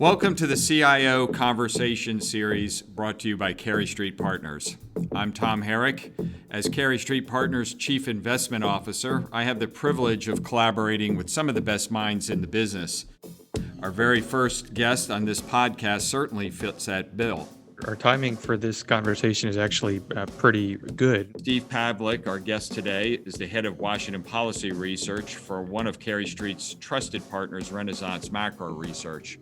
Welcome to the CIO Conversation Series brought to you by Cary Street Partners. I'm Tom Herrick. As Cary Street Partners Chief Investment Officer, I have the privilege of collaborating with some of the best minds in the business. Our very first guest on this podcast certainly fits that bill. Our timing for this conversation is actually pretty good. Steve Pavlik, our guest today, is the head of Washington Policy Research for one of Cary Street's trusted partners, Renaissance Macro Research.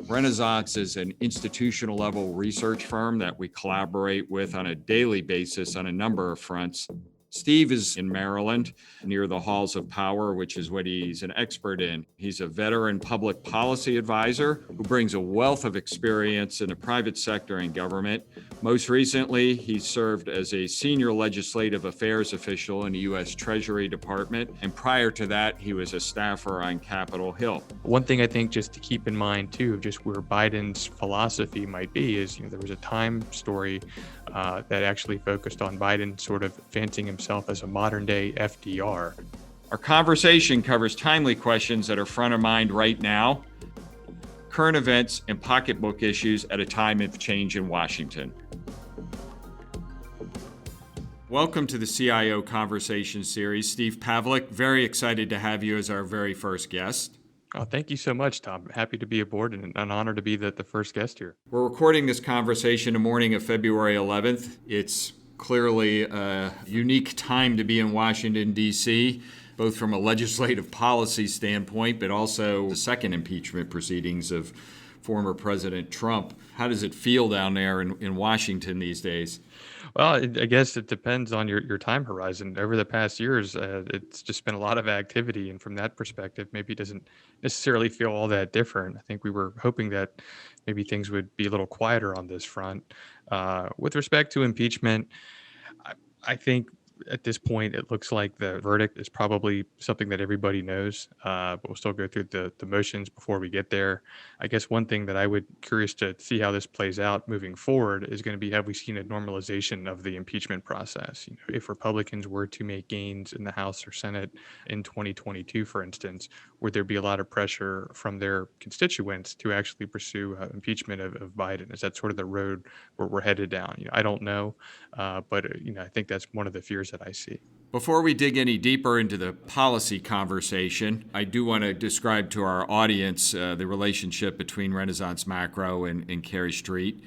Renaissance is an institutional level research firm that we collaborate with on a daily basis on a number of fronts. Steve is in Maryland, near the halls of power, which is what he's an expert in. He's a veteran public policy advisor who brings a wealth of experience in the private sector and government. Most recently, he served as a senior legislative affairs official in the U.S. Treasury Department, and prior to that, he was a staffer on Capitol Hill. One thing I think just to keep in mind, too, just where Biden's philosophy might be is, there was a Time story that actually focused on Biden sort of fancying himself as a modern-day FDR. Our conversation covers timely questions that are front of mind right now, current events, and pocketbook issues at a time of change in Washington. Welcome to the CIO Conversation Series. Steve Pavlik, very excited to have you as our very first guest. Oh, thank you so much, Tom. Happy to be aboard and an honor to be the first guest here. We're recording this conversation the morning of February 11th. It's clearly a unique time to be in Washington, D.C., both from a legislative policy standpoint, but also the second impeachment proceedings of former President Trump. How does it feel down there in Washington these days? Well, I guess it depends on your time horizon. Over the past years, it's just been a lot of activity. And from that perspective, maybe it doesn't necessarily feel all that different. I think we were hoping that maybe things would be a little quieter on this front. With respect to impeachment, I think at this point, it looks like the verdict is probably something that everybody knows, but we'll still go through the motions before we get there. I guess one thing that I would curious to see how this plays out moving forward is going to be, have we seen a normalization of the impeachment process? If Republicans were to make gains in the House or Senate in 2022, for instance, would there be a lot of pressure from their constituents to actually pursue impeachment of Biden? Is that sort of the road where we're headed down? I don't know, but I think that's one of the fears that I see. Before we dig any deeper into the policy conversation, I do want to describe to our audience the relationship between Renaissance Macro and Cary Street.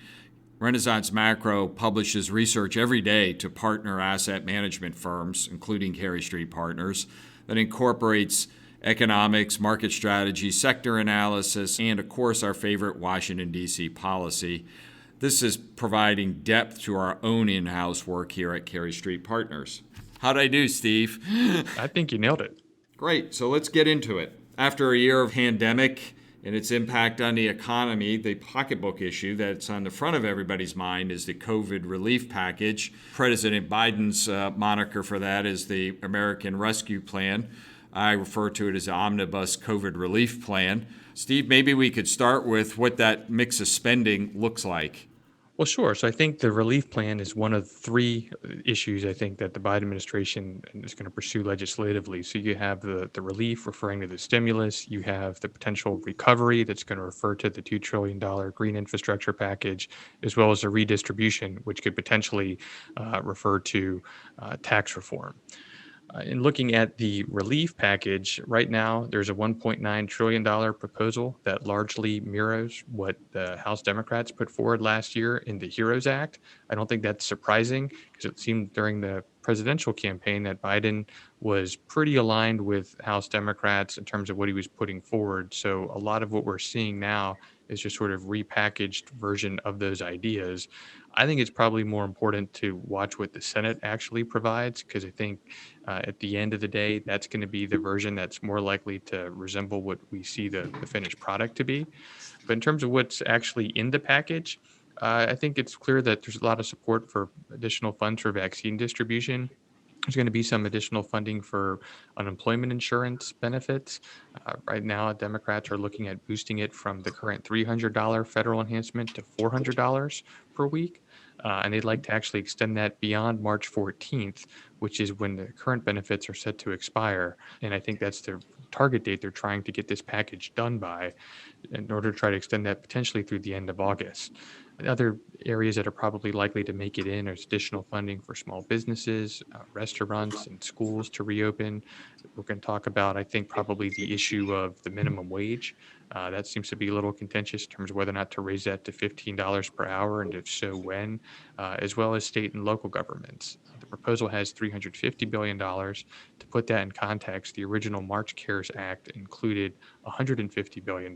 Renaissance Macro publishes research every day to partner asset management firms, including Cary Street Partners, that incorporates economics, market strategy, sector analysis, and of course our favorite Washington, D.C. policy. This is providing depth to our own in-house work here at Cary Street Partners. How'd I do, Steve? I think you nailed it. Great. So let's get into it. After a year of pandemic and its impact on the economy, the pocketbook issue that's on the front of everybody's mind is the COVID relief package. President Biden's moniker for that is the American Rescue Plan. I refer to it as the Omnibus COVID Relief Plan. Steve, maybe we could start with what that mix of spending looks like. Well, sure. So I think the relief plan is one of three issues I think that the Biden administration is going to pursue legislatively. So you have the relief referring to the stimulus. You have the potential recovery that's going to refer to the $2 trillion green infrastructure package, as well as a redistribution, which could potentially refer to tax reform. In looking at the relief package, right now there's a $1.9 trillion proposal that largely mirrors what the House Democrats put forward last year in the HEROES Act. I don't think that's surprising because it seemed during the presidential campaign that Biden was pretty aligned with House Democrats in terms of what he was putting forward. So a lot of what we're seeing now is just sort of repackaged version of those ideas. I think it's probably more important to watch what the Senate actually provides, because I think at the end of the day, that's going to be the version that's more likely to resemble what we see the finished product to be. But in terms of what's actually in the package, I think it's clear that there's a lot of support for additional funds for vaccine distribution. There's going to be some additional funding for unemployment insurance benefits. Right now, Democrats are looking at boosting it from the current $300 federal enhancement to $400 per week. And they'd like to actually extend that beyond March 14th, which is when the current benefits are set to expire. And I think that's the target date they're trying to get this package done by in order to try to extend that potentially through the end of August. Other areas that are probably likely to make it in are additional funding for small businesses, restaurants, and schools to reopen. We're going to talk about, I think, probably the issue of the minimum wage. That seems to be a little contentious in terms of whether or not to raise that to $15 per hour, and if so, when, as well as state and local governments. The proposal has $350 billion. To put that in context, the original March CARES Act included $150 billion.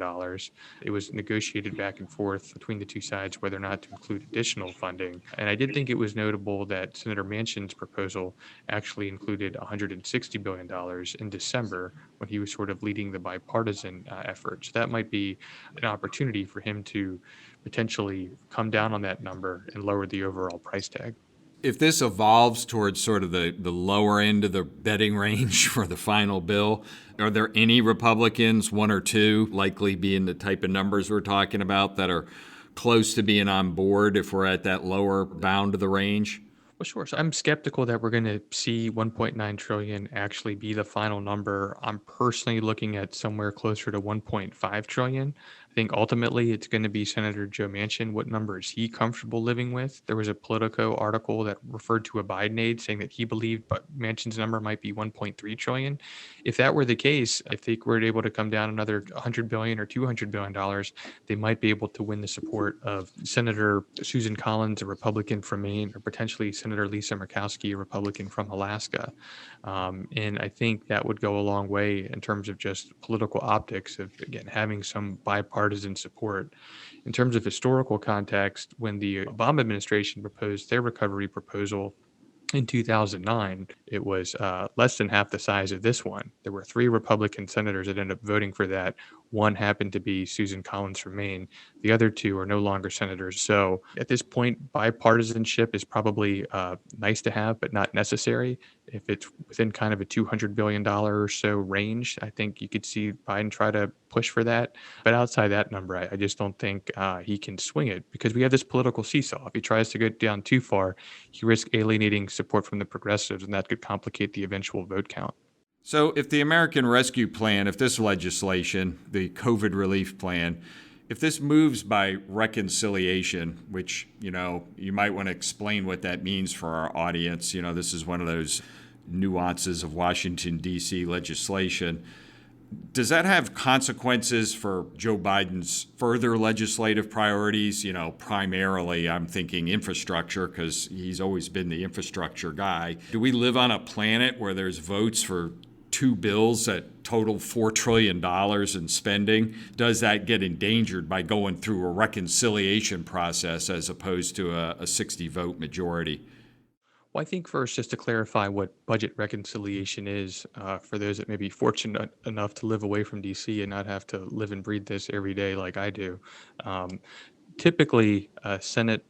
It was negotiated back and forth between the two sides whether or not to include additional funding. And I did think it was notable that Senator Manchin's proposal actually included $160 billion in December when he was sort of leading the bipartisan effort. So that might be an opportunity for him to potentially come down on that number and lower the overall price tag. If this evolves towards sort of the lower end of the betting range for the final bill, are there any Republicans, one or two, likely being the type of numbers we're talking about, that are close to being on board if we're at that lower bound of the range? Well, sure. So I'm skeptical that we're going to see 1.9 trillion actually be the final number. I'm personally looking at somewhere closer to 1.5 trillion. I think ultimately it's going to be Senator Joe Manchin. What number is he comfortable living with? There was a Politico article that referred to a Biden aide saying that he believed Manchin's number might be 1.3 trillion. If that were the case, if they were able to come down another 100 billion or 200 billion dollars, they might be able to win the support of Senator Susan Collins, a Republican from Maine, or potentially Senator Lisa Murkowski, a Republican from Alaska. And I think that would go a long way in terms of just political optics of, again, having some bipartisan support. In terms of historical context, when the Obama administration proposed their recovery proposal in 2009, it was less than half the size of this one. There were 3 Republican senators that ended up voting for that. One happened to be Susan Collins from Maine. The other 2 are no longer senators. So at this point, bipartisanship is probably nice to have, but not necessary. If it's within kind of a $200 billion or so range, I think you could see Biden try to push for that. But outside that number, I just don't think he can swing it, because we have this political seesaw. If he tries to go down too far, he risks alienating support from the progressives, and that could complicate the eventual vote count. So if the American Rescue Plan, if this legislation, the COVID relief plan, if this moves by reconciliation, which, you might want to explain what that means for our audience. This is one of those nuances of Washington, D.C. legislation. Does that have consequences for Joe Biden's further legislative priorities? Primarily, I'm thinking infrastructure, because he's always been the infrastructure guy. Do we live on a planet where there's votes for 2 bills that total $4 trillion in spending? Does that get endangered by going through a reconciliation process as opposed to a 60-vote majority? Well, I think first, just to clarify what budget reconciliation is, for those that may be fortunate enough to live away from DC and not have to live and breathe this every day like I do. Typically, Senate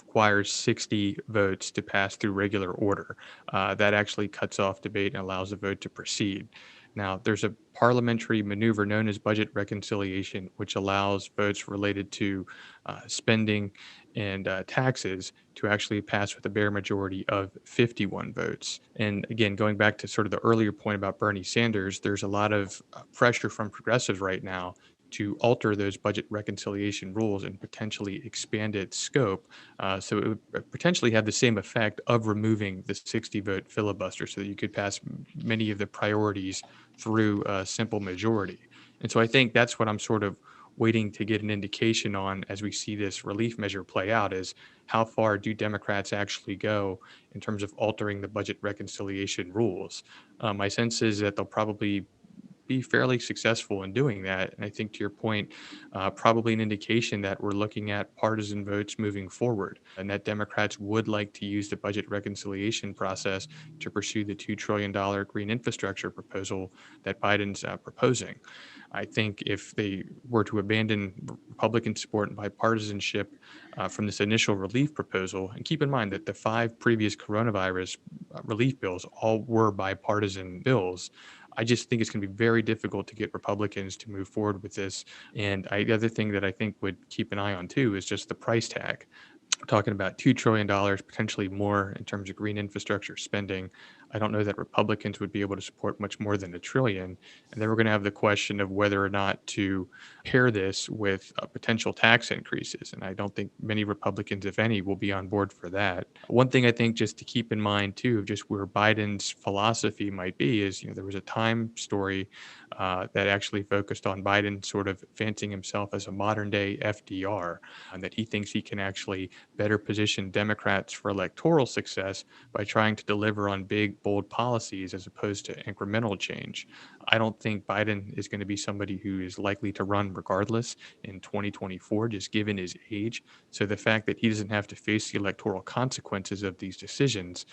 requires 60 votes to pass through regular order. That actually cuts off debate and allows the vote to proceed. Now, there's a parliamentary maneuver known as budget reconciliation, which allows votes related to spending and taxes to actually pass with a bare majority of 51 votes. And again, going back to sort of the earlier point about Bernie Sanders, there's a lot of pressure from progressives right now to alter those budget reconciliation rules and potentially expand its scope. So it would potentially have the same effect of removing the 60-vote filibuster so that you could pass many of the priorities through a simple majority. And so I think that's what I'm sort of waiting to get an indication on as we see this relief measure play out, is how far do Democrats actually go in terms of altering the budget reconciliation rules. My sense is that they'll probably be fairly successful in doing that. And I think, to your point, probably an indication that we're looking at partisan votes moving forward, and that Democrats would like to use the budget reconciliation process to pursue the $2 trillion green infrastructure proposal that Biden's proposing. I think if they were to abandon Republican support and bipartisanship from this initial relief proposal, and keep in mind that the 5 previous coronavirus relief bills all were bipartisan bills, I just think it's going to be very difficult to get Republicans to move forward with this. And the other thing that I think would keep an eye on too is just the price tag. We're talking about $2 trillion, potentially more, in terms of green infrastructure spending. I don't know that Republicans would be able to support much more than $1 trillion. And then we're going to have the question of whether or not to pair this with potential tax increases. And I don't think many Republicans, if any, will be on board for that. One thing I think just to keep in mind too, just where Biden's philosophy might be is, there was a Time story that actually focused on Biden sort of fancying himself as a modern day FDR, and that he thinks he can actually better position Democrats for electoral success by trying to deliver on big, bold policies as opposed to incremental change. I don't think Biden is going to be somebody who is likely to run regardless in 2024, just given his age. So the fact that he doesn't have to face the electoral consequences of these decisions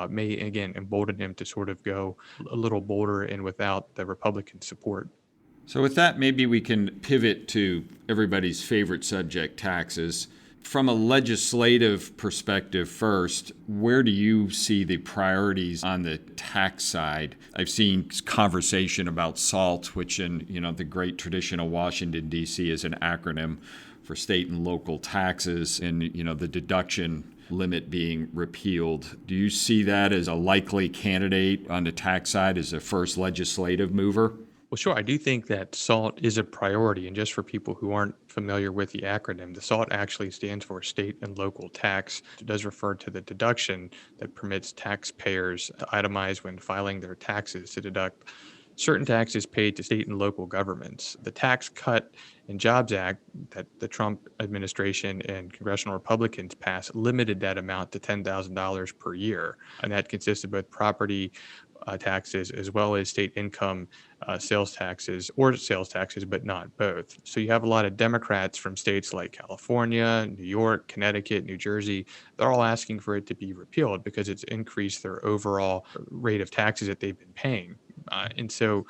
may, again, embolden him to sort of go a little bolder and without the Republican support. So with that, maybe we can pivot to everybody's favorite subject, taxes. From a legislative perspective first, where do you see the priorities on the tax side? I've seen conversation about SALT, which in the great tradition of Washington, D.C. is an acronym for state and local taxes, and the deduction limit being repealed. Do you see that as a likely candidate on the tax side as a first legislative mover? Well, sure. I do think that SALT is a priority. And just for people who aren't familiar with the acronym, the SALT actually stands for state and local tax. It does refer to the deduction that permits taxpayers to itemize when filing their taxes to deduct certain taxes paid to state and local governments. The Tax Cut and Jobs Act that the Trump administration and congressional Republicans passed limited that amount to $10,000 per year. And that consists of both property taxes as well as state income sales taxes, but not both. So you have a lot of Democrats from states like California, New York, Connecticut, New Jersey. They're all asking for it to be repealed because it's increased their overall rate of taxes that they've been paying. And so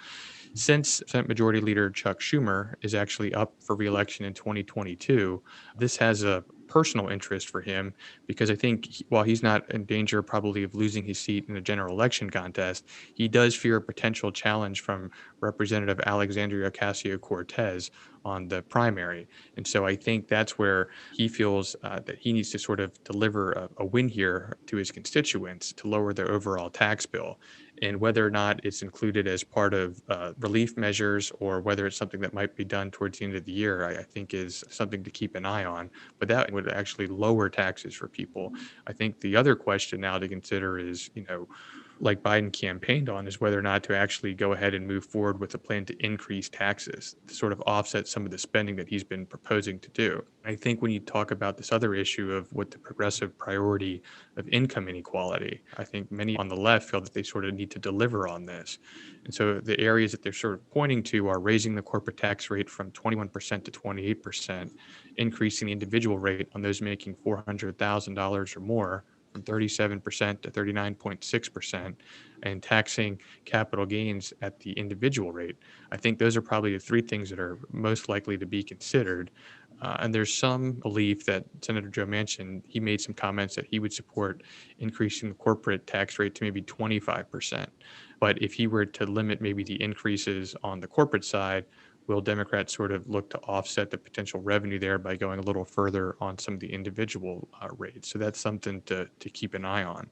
since Senate Majority Leader Chuck Schumer is actually up for re-election in 2022, this has a personal interest for him because I think while he's not in danger probably of losing his seat in a general election contest, he does fear a potential challenge from Representative Alexandria Ocasio-Cortez on the primary. And so I think that's where he feels that he needs to sort of deliver a win here to his constituents to lower their overall tax bill. And whether or not it's included as part of relief measures or whether it's something that might be done towards the end of the year, I think is something to keep an eye on. But that would actually lower taxes for people. I think the other question now to consider is, like Biden campaigned on, is whether or not to actually go ahead and move forward with a plan to increase taxes, to sort of offset some of the spending that he's been proposing to do. I think when you talk about this other issue of what the progressive priority of income inequality, I think many on the left feel that they sort of need to deliver on this. And so the areas that they're sort of pointing to are raising the corporate tax rate from 21% to 28%, increasing the individual rate on those making $400,000 or more, from 37% to 39.6%, and taxing capital gains at the individual rate. I think those are probably the three things that are most likely to be considered. And there's some belief that Senator Joe Manchin, he made some comments that he would support increasing the corporate tax rate to maybe 25%. But if he were to limit maybe the increases on the corporate side, will Democrats sort of look to offset the potential revenue there by going a little further on some of the individual rates? So that's something to keep an eye on.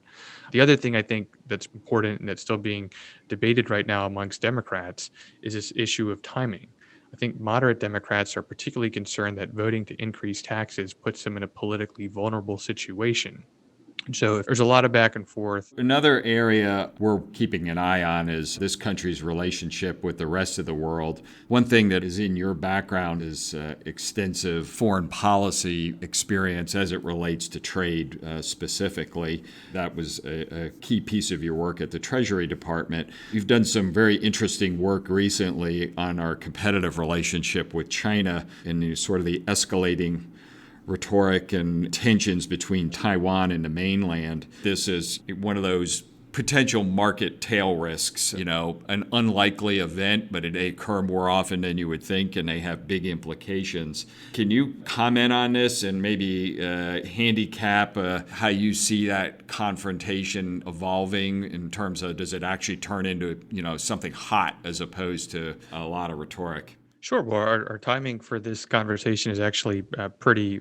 The other thing I think that's important and that's still being debated right now amongst Democrats is this issue of timing. I think moderate Democrats are particularly concerned that voting to increase taxes puts them in a politically vulnerable situation. So there's a lot of back and forth. Another area we're keeping an eye on is this country's relationship with the rest of the world. One thing that is in your background is extensive foreign policy experience as it relates to trade specifically. That was a key piece of your work at the Treasury Department. You've done some very interesting work recently on our competitive relationship with China and sort of the escalating rhetoric and tensions between Taiwan and the mainland. This is one of those potential market tail risks, an unlikely event, but it may occur more often than you would think, and they have big implications. Can you comment on this and maybe handicap how you see that confrontation evolving in terms of, does it actually turn into, something hot as opposed to a lot of rhetoric? Sure. Well, our timing for this conversation is actually pretty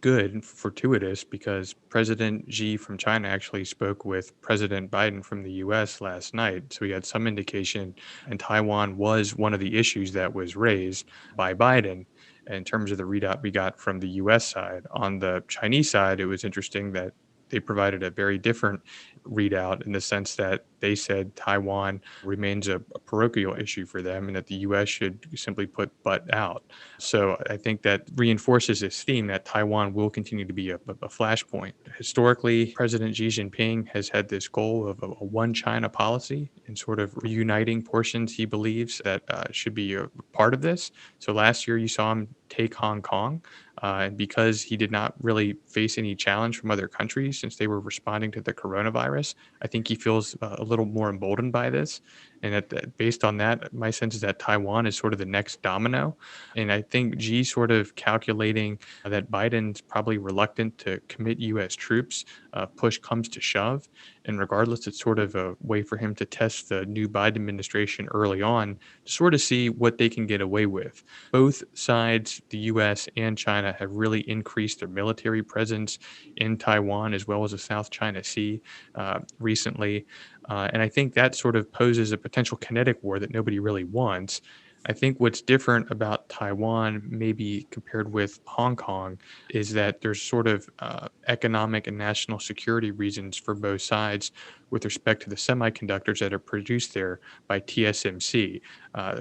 good and fortuitous because President Xi from China actually spoke with President Biden from the US last night. So we had some indication, and Taiwan was one of the issues that was raised by Biden in terms of the readout we got from the US side. On the Chinese side, it was interesting that they provided a very different readout in the sense that they said Taiwan remains a parochial issue for them and that the US should simply put butt out. So I think that reinforces this theme that Taiwan will continue to be a flashpoint. Historically, President Xi Jinping has had this goal of a one China policy and sort of reuniting portions he believes that should be a part of this. So last year you saw him take Hong Kong. And because he did not really face any challenge from other countries since they were responding to the coronavirus, I think he feels a little more emboldened by this. And based on that, my sense is that Taiwan is sort of the next domino. And I think G sort of calculating that Biden's probably reluctant to commit U.S. troops, push comes to shove. And regardless, it's sort of a way for him to test the new Biden administration early on to sort of see what they can get away with. Both sides, the US and China, have really increased their military presence in Taiwan as well as the South China Sea recently. And I think that sort of poses a potential kinetic war that nobody really wants. I think what's different about Taiwan, maybe compared with Hong Kong, is that there's sort of economic and national security reasons for both sides with respect to the semiconductors that are produced there by TSMC.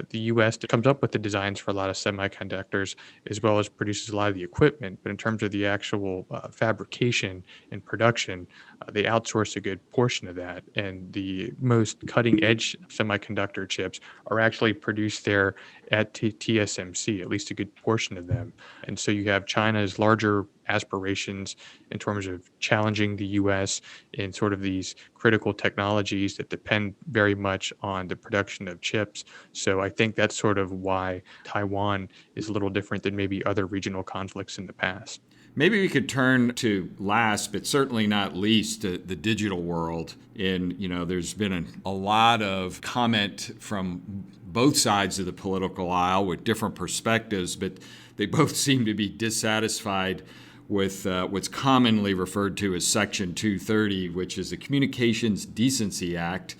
The US comes up with the designs for a lot of semiconductors as well as produces a lot of the equipment, but in terms of the actual fabrication and production, they outsource a good portion of that. And the most cutting edge semiconductor chips are actually produced there at TSMC, at least a good portion of them. And so you have China's larger aspirations in terms of challenging the US in sort of these critical technologies that depend very much on the production of chips. So I think that's sort of why Taiwan is a little different than maybe other regional conflicts in the past. Maybe we could turn to last, but certainly not least, the digital world. And, there's been a lot of comment from both sides of the political aisle with different perspectives, but they both seem to be dissatisfied with what's commonly referred to as Section 230, which is the Communications Decency Act,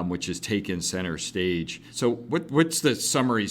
which has taken center stage. So what's the summary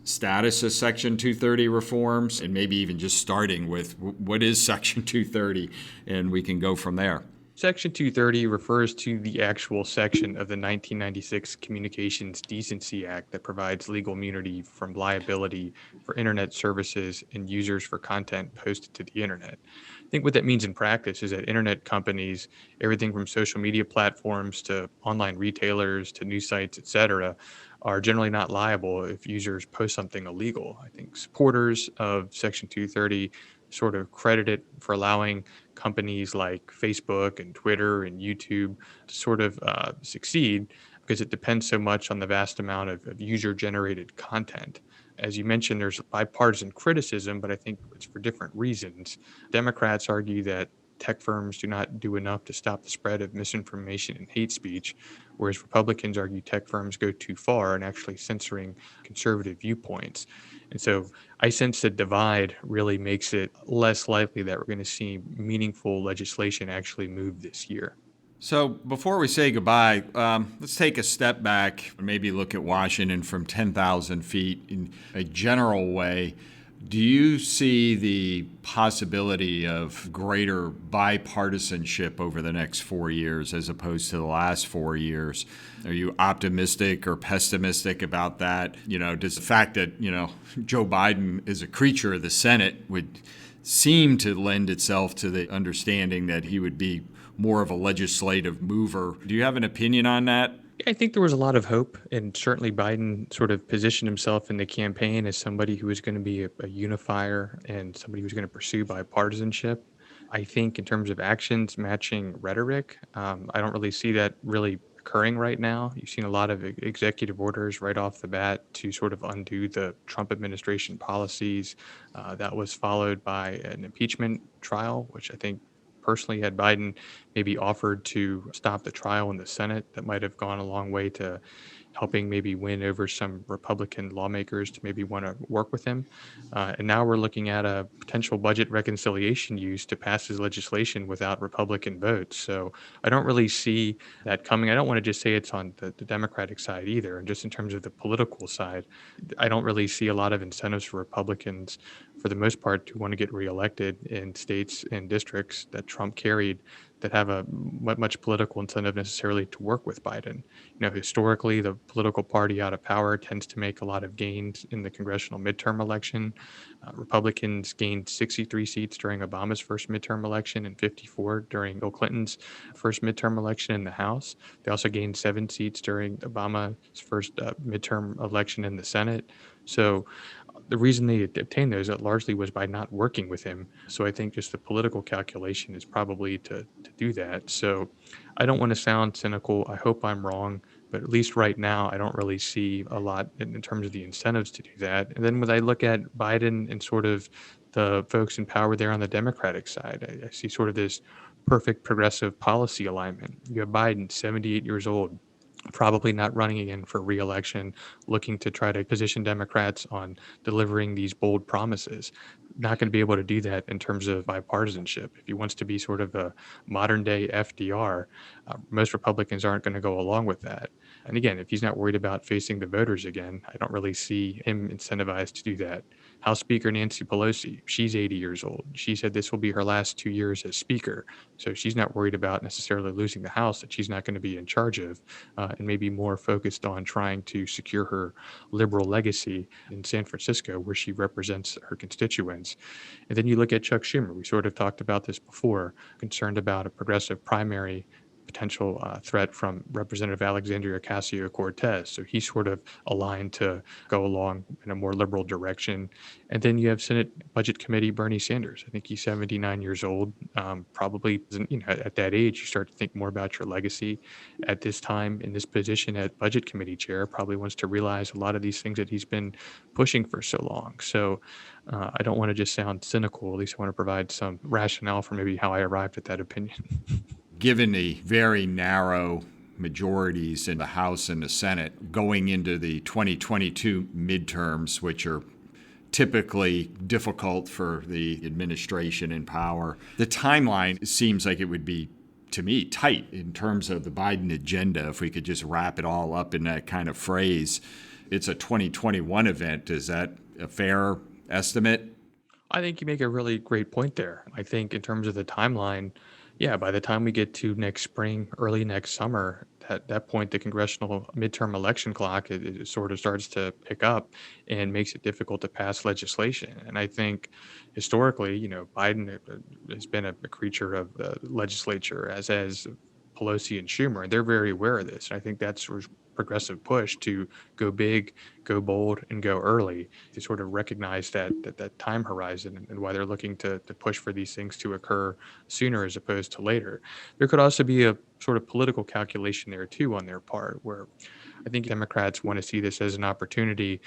status of Section 230 reforms, and maybe even just starting with what is Section 230, and we can go from there. Section 230 refers to the actual section of the 1996 Communications Decency Act that provides legal immunity from liability for internet services and users for content posted to the internet. I think what that means in practice is that internet companies, everything from social media platforms to online retailers to news sites, etc., are generally not liable if users post something illegal. I think supporters of Section 230 sort of credit it for allowing companies like Facebook and Twitter and YouTube to sort of succeed because it depends so much on the vast amount of user-generated content. As you mentioned, there's bipartisan criticism, but I think it's for different reasons. Democrats argue that tech firms do not do enough to stop the spread of misinformation and hate speech, whereas Republicans argue tech firms go too far in actually censoring conservative viewpoints. And so I sense the divide really makes it less likely that we're going to see meaningful legislation actually move this year. So before we say goodbye, let's take a step back and maybe look at Washington from 10,000 feet in a general way. Do you see the possibility of greater bipartisanship over the next 4 years as opposed to the last 4 years? Are you optimistic or pessimistic about that? Does the fact that, Joe Biden is a creature of the Senate would seem to lend itself to the understanding that he would be more of a legislative mover? Do you have an opinion on that? I think there was a lot of hope, and certainly Biden sort of positioned himself in the campaign as somebody who was going to be a unifier and somebody who was going to pursue bipartisanship. I think in terms of actions matching rhetoric, I don't really see that really occurring right now. You've seen a lot of executive orders right off the bat to sort of undo the Trump administration policies. That was followed by an impeachment trial, which I think personally, had Biden maybe offered to stop the trial in the Senate, that might have gone a long way to helping maybe win over some Republican lawmakers to maybe want to work with him. And now we're looking at a potential budget reconciliation used to pass his legislation without Republican votes. So I don't really see that coming. I don't want to just say it's on the Democratic side either. And just in terms of the political side, I don't really see a lot of incentives for Republicans, for the most part, to want to get reelected in states and districts that Trump carried that have a much political incentive necessarily to work with Biden. Historically, the political party out of power tends to make a lot of gains in the congressional midterm election. Republicans gained 63 seats during Obama's first midterm election and 54 during Bill Clinton's first midterm election in the House. They also gained 7 seats during Obama's first midterm election in the Senate. So the reason they obtained those largely was by not working with him. So I think just the political calculation is probably to do that. So I don't want to sound cynical. I hope I'm wrong, but at least right now, I don't really see a lot in terms of the incentives to do that. And then when I look at Biden and sort of the folks in power there on the Democratic side, I see sort of this perfect progressive policy alignment. You have Biden, 78 years old, probably not running again for re-election, looking to try to position Democrats on delivering these bold promises. Not going to be able to do that in terms of bipartisanship. If he wants to be sort of a modern day FDR, most Republicans aren't going to go along with that. And again, if he's not worried about facing the voters again, I don't really see him incentivized to do that. House Speaker Nancy Pelosi, she's 80 years old. She said this will be her last 2 years as Speaker. So she's not worried about necessarily losing the House that she's not going to be in charge of, and maybe more focused on trying to secure her liberal legacy in San Francisco, where she represents her constituents. And then you look at Chuck Schumer. We sort of talked about this before, concerned about a progressive primary potential threat from Representative Alexandria Ocasio-Cortez. So he's sort of aligned to go along in a more liberal direction. And then you have Senate Budget Committee Bernie Sanders. I think he's 79 years old. Probably, at that age, you start to think more about your legacy. At this time, in this position at Budget Committee Chair, probably wants to realize a lot of these things that he's been pushing for so long. So I don't want to just sound cynical. At least I want to provide some rationale for maybe how I arrived at that opinion. Given the very narrow majorities in the House and the Senate going into the 2022 midterms, which are typically difficult for the administration in power, the timeline seems like it would be, to me, tight in terms of the Biden agenda. If we could just wrap it all up in that kind of phrase, it's a 2021 event. Is that a fair estimate? I think you make a really great point there. I think in terms of the timeline, yeah, by the time we get to next spring, early next summer, at that point, the congressional midterm election clock it sort of starts to pick up and makes it difficult to pass legislation. And I think historically, Biden has been a creature of the legislature, as Pelosi and Schumer, and they're very aware of this. And I think that's a progressive push to go big, go bold, and go early, to sort of recognize that time horizon and why they're looking to push for these things to occur sooner as opposed to later. There could also be a sort of political calculation there too on their part, where I think Democrats want to see this as an opportunity,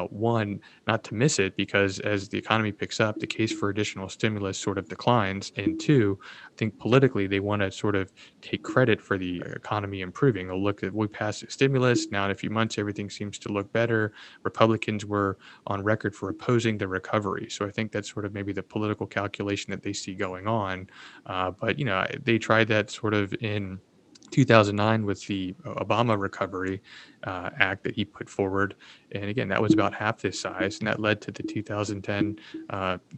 one, not to miss it, because as the economy picks up, the case for additional stimulus sort of declines. And two, I think politically they want to sort of take credit for the economy improving. They'll look at, we passed a stimulus, now in a few months everything seems to look better. Republicans were on record for opposing the recovery. So I think that's sort of maybe the political calculation that they see going on. But they tried that sort of in 2009 with the Obama Recovery Act that he put forward. And again, that was about half this size. And that led to the 2010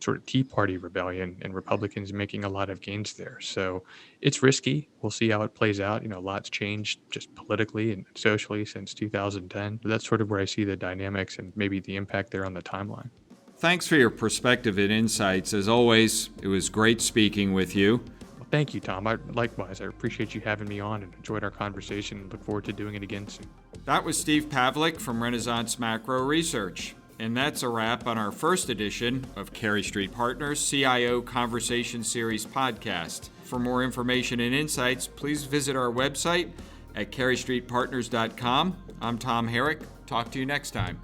sort of Tea Party rebellion and Republicans making a lot of gains there. So it's risky. We'll see how it plays out. A lot's changed just politically and socially since 2010. But that's sort of where I see the dynamics and maybe the impact there on the timeline. Thanks for your perspective and insights. As always, it was great speaking with you. Thank you, Tom. Likewise, I appreciate you having me on and enjoyed our conversation and look forward to doing it again soon. That was Steve Pavlik from Renaissance Macro Research. And that's a wrap on our first edition of Cary Street Partners CIO Conversation Series podcast. For more information and insights, please visit our website at carystreetpartners.com. I'm Tom Herrick. Talk to you next time.